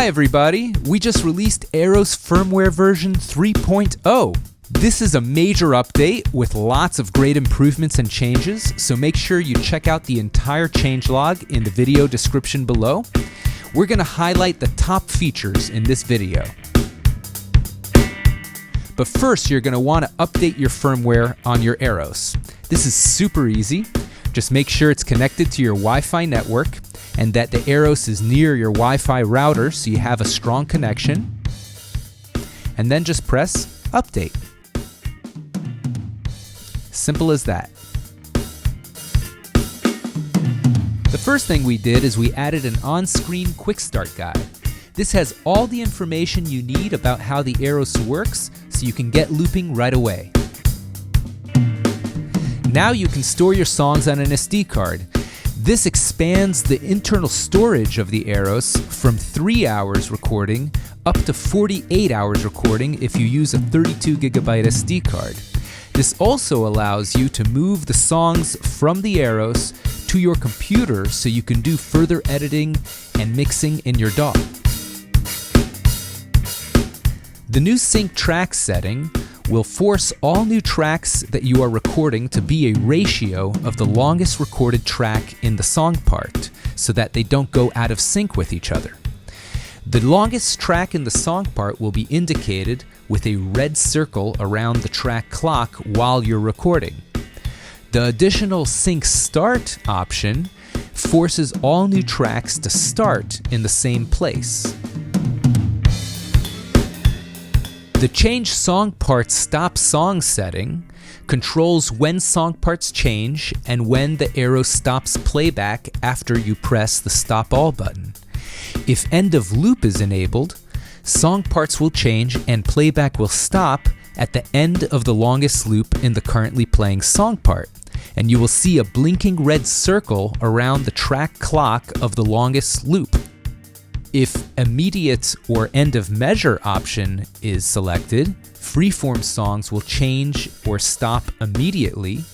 Hi everybody, we just released Aeros firmware version 3.0. This is a major update with lots of great improvements and changes, so make sure you check out the entire changelog in the video description below. We're going to highlight the top features in this video. But first, you're going to want to update your firmware on your Aeros. This is super easy. Just make sure it's connected to your Wi-Fi network and that the Aeros is near your Wi-Fi router so you have a strong connection. And then just press Update. Simple as that. The first thing we did is we added an on-screen quick start guide. This has all the information you need about how the Aeros works so you can get looping right away. Now you can store your songs on an SD card. This expands the internal storage of the Aeros from 3 hours recording up to 48 hours recording if you use a 32 gigabyte SD card. This also allows you to move the songs from the Aeros to your computer so you can do further editing and mixing in your DAW. The new sync track setting will force all new tracks that you are recording to be a ratio of the longest recorded track in the song part so that they don't go out of sync with each other. The longest track in the song part will be indicated with a red circle around the track clock while you're recording. The additional sync start option forces all new tracks to start in the same place. The change song part stop song setting controls when song parts change and when the Aeros stops playback after you press the stop all button. If end of loop is enabled, song parts will change and playback will stop at the end of the longest loop in the currently playing song part, and you will see a blinking red circle around the track clock of the longest loop. If immediate or end of measure option is selected, Freeform songs will change or stop immediately,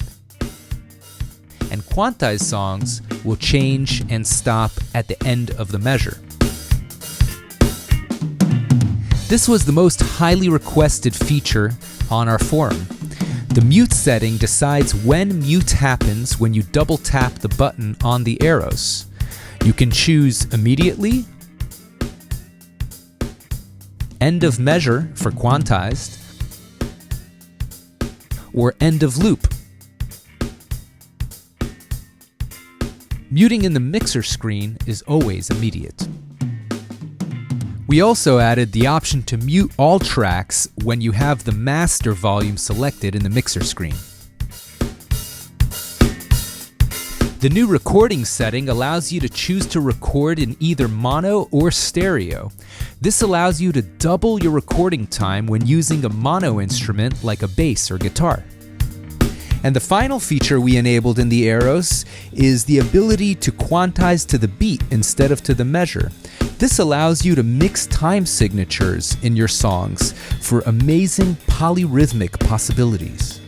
and quantized songs will change and stop at the end of the measure. This was the most highly requested feature on our forum. The mute setting decides when mute happens when you double tap the button on the Aeros. You can choose immediately, end of measure for quantized, or end of loop. Muting in the mixer screen is always immediate. We also added the option to mute all tracks when you have the master volume selected in the mixer screen. The new recording setting allows you to choose to record in either mono or stereo. This allows you to double your recording time when using a mono instrument like a bass or guitar. And the final feature we enabled in the Aeros is the ability to quantize to the beat instead of to the measure. This allows you to mix time signatures in your songs for amazing polyrhythmic possibilities.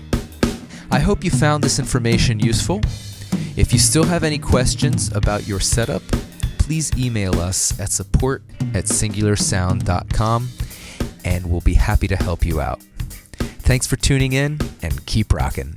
I hope you found this information useful. If you still have any questions about your setup, please email us at support@singularsound.com and we'll be happy to help you out. Thanks for tuning in and keep rocking.